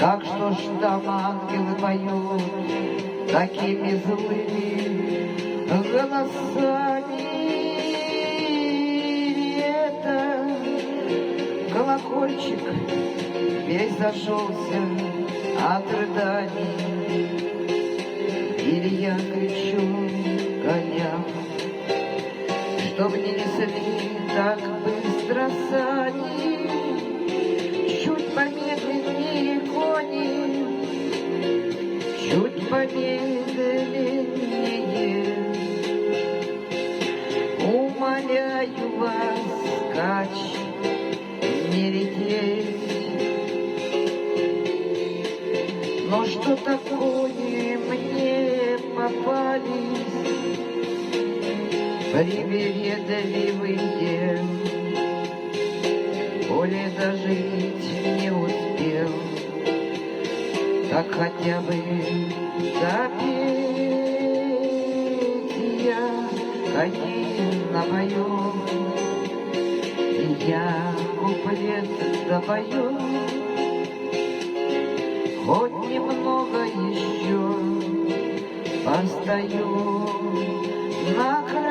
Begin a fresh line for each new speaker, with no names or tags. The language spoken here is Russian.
Так что ж там ангелы поют такими злыми голосами? Это колокольчик весь зашелся от рыданий, или я кричу коням, чтоб не несли так быстро сани, чуть помедленнее кони, чуть помедленнее. Умоляю вас, скач, не лететь. Но что такое мне попались привередливые, более дожить не успел, так хотя бы допеть я каким напоем, и я куплет допою. Хоть немного еще постою на краю.